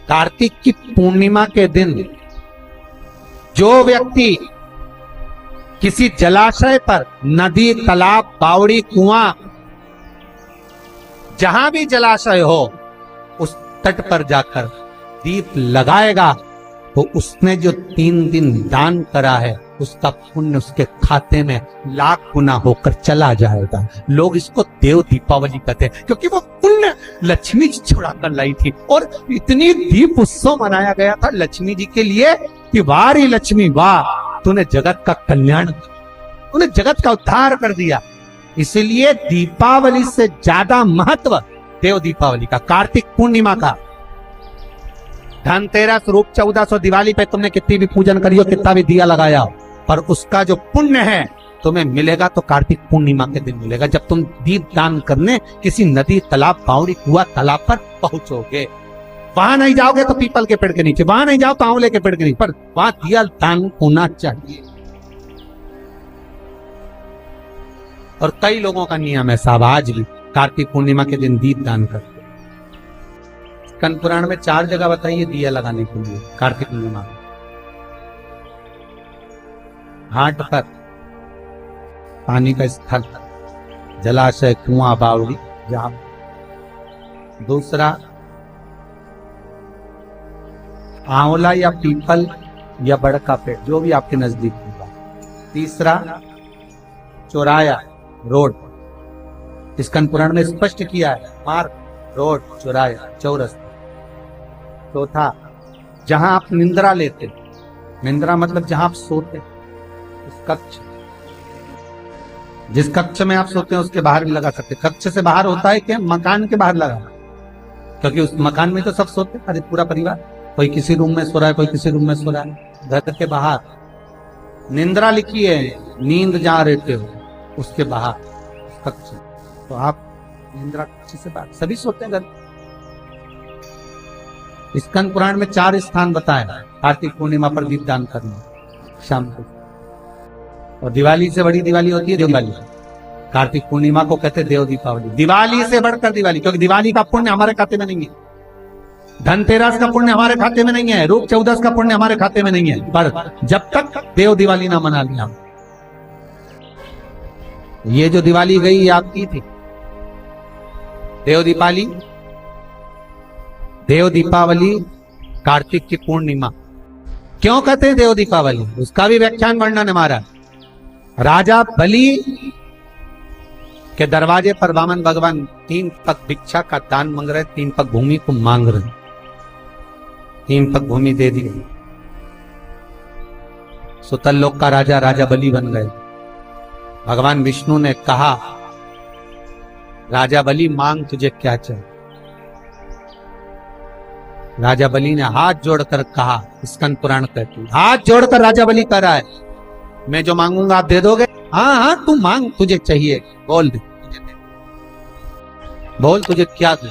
कार्तिक की पूर्णिमा के दिन जो व्यक्ति किसी जलाशय पर, नदी, तालाब, बावड़ी, कुआं, जहां भी जलाशय हो, उस तट पर जाकर दीप लगाएगा तो उसने जो 3 दिन दान करा है उसका पुण्य उसके खाते में लाख गुना होकर चला जाएगा। लोग इसको देव दीपावली कहते हैं क्योंकि वो पुण्य लक्ष्मी जी छुड़ा कर लाई थी और इतनी दीप उत्सव मनाया गया था लक्ष्मी जी के लिए कि वाह रे लक्ष्मी वाह, तूने जगत का कल्याण, तूने जगत का उद्धार कर दिया। इसलिए दीपावली से ज्यादा महत्व देव दीपावली का, कार्तिक पूर्णिमा का। धनतेरस, रूप चौदस और दिवाली पे तुमने कितनी भी पूजन करी हो, कितना भी दिया लगाया हो, पर उसका जो पुण्य है तुम्हें मिलेगा तो कार्तिक पूर्णिमा के दिन मिलेगा, जब तुम दीप दान करने किसी नदी, तालाब, बावड़ी, कुआं, तालाब पर पहुंचोगे। वहां नहीं जाओगे तो पीपल के पेड़ के नीचे, वहां नहीं जाओ तो आंवले के पेड़ के नीचे, पर वहां दिया दान होना चाहिए। और कई लोगों का नियम है साहब, आज भी कार्तिक पूर्णिमा के दिन दीप दान करते। स्कंद पुराण में 4 जगह बताइए दिया लगाने के लिए कार्तिक पूर्णिमा। घाट पर, पानी का स्थल, जलाशय, कुआं, बावड़ी, जहां। दूसरा, आंवला या पीपल या बड़ का पेड़, जो भी आपके नजदीक होगा। तीसरा, चौराया, रोड, स्कंद पुराण में स्पष्ट किया है, मार्ग, रोड, चौराया, चौरस्ता। चौथा, जहां आप निंद्रा लेते, निंद्रा मतलब जहां आप सोते, उस कक्ष, जिस कक्ष में आप सोते हैं उसके बाहर भी लगा सकते। कक्ष से बाहर होता है क्या, मकान के बाहर लगा, क्योंकि उस मकान में तो सब सोते हैं, अरे पूरा परिवार, कोई किसी रूम में सो रहा है, कोई किसी रूम में सो रहा है। घर के बाहर निंद्रा लिखी है, नींद जहां रहते हो उसके बाहर कक्ष, तो आप निंद्रा कक्ष से बाहर, सभी सोते हैं घर। स्कंद पुराण में 4 स्थान बताए कार्तिक पूर्णिमा पर दीप दान करना शाम को। और दिवाली से बड़ी दिवाली होती है दिवाली, कार्तिक पूर्णिमा को कहते हैं देव दीपावली। दिवाली से बढ़कर दिवाली, क्योंकि दिवाली का पुण्य हमारे खाते में नहीं है, धनतेरस का पुण्य हमारे खाते में नहीं है, रूप चौदस का पुण्य हमारे खाते में नहीं है, पर जब तक देव दिवाली ना मना लिया। ये जो दिवाली गई ये आपकी थी, देव दीपावली, देव दीपावली कार्तिक की पूर्णिमा। क्यों कहते हैं देव दीपावली, उसका भी व्याख्यान वर्णन हमारा। राजा बलि के दरवाजे पर वामन भगवान 3 पग भिक्षा का दान मांग रहे, 3 पग भूमि को मांग रहे, 3 पग भूमि दे दी। सुतल लोक का राजा राजा बलि बन गए। भगवान विष्णु ने कहा, राजा बलि मांग तुझे क्या चाहिए। राजा बलि ने हाथ जोड़कर कहा, स्कंद पुराण कहती, हाथ जोड़कर राजा बलि कह रहा है, मैं जो मांगूंगा आप दे दोगे। हाँ हाँ तू मांग, तुझे चाहिए बोल दे, बोल तुझे क्या दे,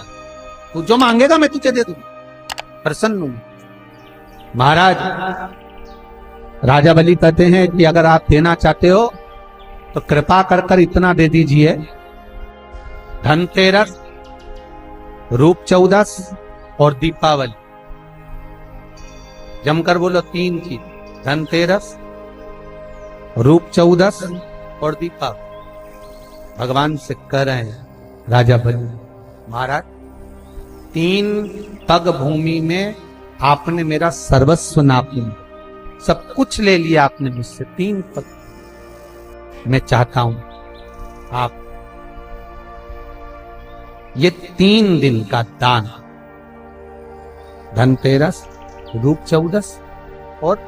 तू जो मांगेगा मैं तुझे दे दूंगा, प्रसन्न हूं। महाराज राजा बलि कहते हैं कि अगर आप देना चाहते हो तो कृपा कर कर इतना दे दीजिए, धनतेरस, रूप चौदस और दीपावली, जमकर बोलो 3 चीज, धनतेरस, रूप चौदस और दीपावली। भगवान से कह रहे हैं राजा बलि, महाराज 3 पग भूमि में आपने मेरा सर्वस्व नाप लिया, सब कुछ ले लिया आपने मुझसे, 3 पग मैं चाहता हूं आप ये 3 दिन का दान, धनतेरस, रूप चौदस और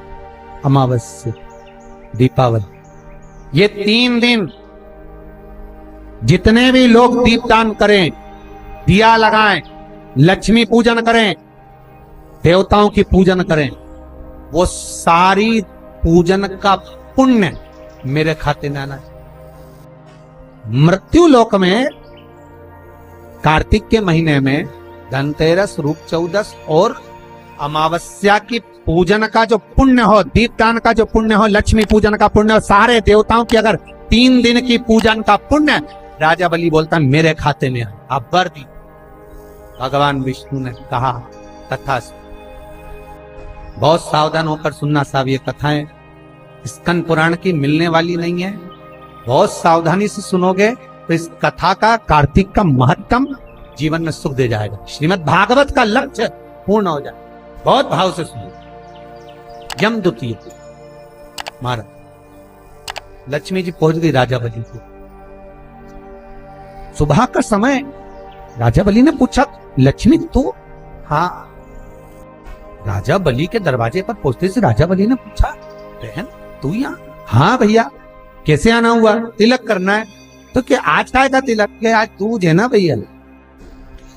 अमावस्या दीपावली, ये 3 दिन जितने भी लोग दीपदान करें, दिया लगाएं, लक्ष्मी पूजन करें, देवताओं की पूजन करें, वो सारी पूजन का पुण्य मेरे खाते में आना चाहिए। मृत्यु लोक में कार्तिक के महीने में धनतेरस, रूप चौदस और अमावस्या की पूजन का जो पुण्य हो, दीपदान का जो पुण्य हो, लक्ष्मी पूजन का पुण्य हो, सारे देवताओं की अगर 3 दिन की पूजन का पुण्य, राजा बलि बोलता मेरे खाते में आप भर दी। भगवान विष्णु ने कहा तथा बहुत सावधान होकर सुनना साहब, ये कथाएं स्कंद पुराण की मिलने वाली नहीं है। बहुत सावधानी से सुनोगे तो इस कथा का, कार्तिक का महत्तम जीवन में सुख दे जाएगा। श्रीमद् भागवत का लक्ष्य पूर्ण हो जाए। बहुत भाव से सुनो। यम द्वितीय महाराज, लक्ष्मी जी पहुंच गई राजा बलि को। सुबह का समय, राजा बलि ने पूछा, लक्ष्मी तू? हाँ। राजा बलि के दरवाजे पर पहुंचते से राजा बलि ने पूछा, बहन तू यहाँ? हाँ भैया। कैसे आना हुआ? तिलक करना है। तो क्या आज का तिलक? क्या आज दूज है ना भैया?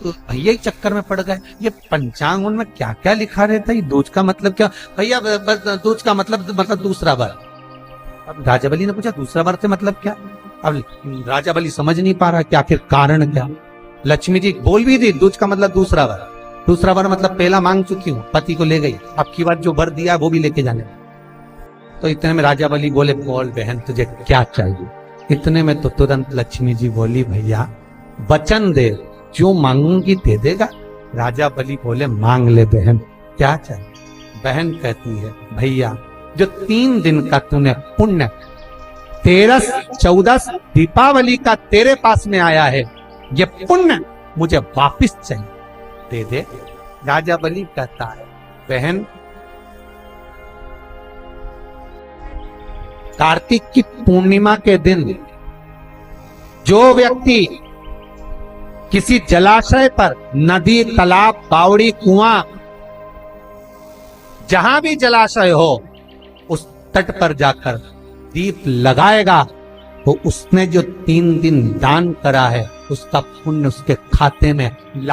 तो भैया ही चक्कर में पड़ गए। ये पंचांग में क्या क्या लिखा रहता है? दूज का मतलब क्या भैया? दूज का मतलब दूसरा वर। अब राजा बलि ने पूछा, दूसरा वर से मतलब क्या? अब राजा बलि समझ नहीं पा रहा कि आखिर कारण क्या। लक्ष्मी जी बोल भी दी, दूज का मतलब दूसरा वर। दूसरा वर मतलब पहला मांग चुकी हूँ, पति को ले गई, अब की बार जो वर दिया वो भी लेके जाने। तो इतने में राजा बलि बोले, बोल बहन तुझे क्या चाहिए? इतने में तो तुरंत लक्ष्मी जी बोली, भैया वचन दे, जो मांगूंगी दे देगा। राजा बलि बोले, मांग ले बहन, क्या चाहिए? बहन कहती है, भैया जो 3 दिन का तूने पुण्य 13 14 दीपावली का तेरे पास में आया है, ये पुण्य मुझे वापिस चाहिए, दे दे। राजा बलि कहता है, बहन कार्तिक की पूर्णिमा के दिन जो व्यक्ति किसी जलाशय पर, नदी, तालाब, बावड़ी, कुआं, जहां भी जलाशय हो, उस तट पर जाकर दीप लगाएगा तो उसने जो 3 दिन दान करा है उसका पुण्य उसके खाते में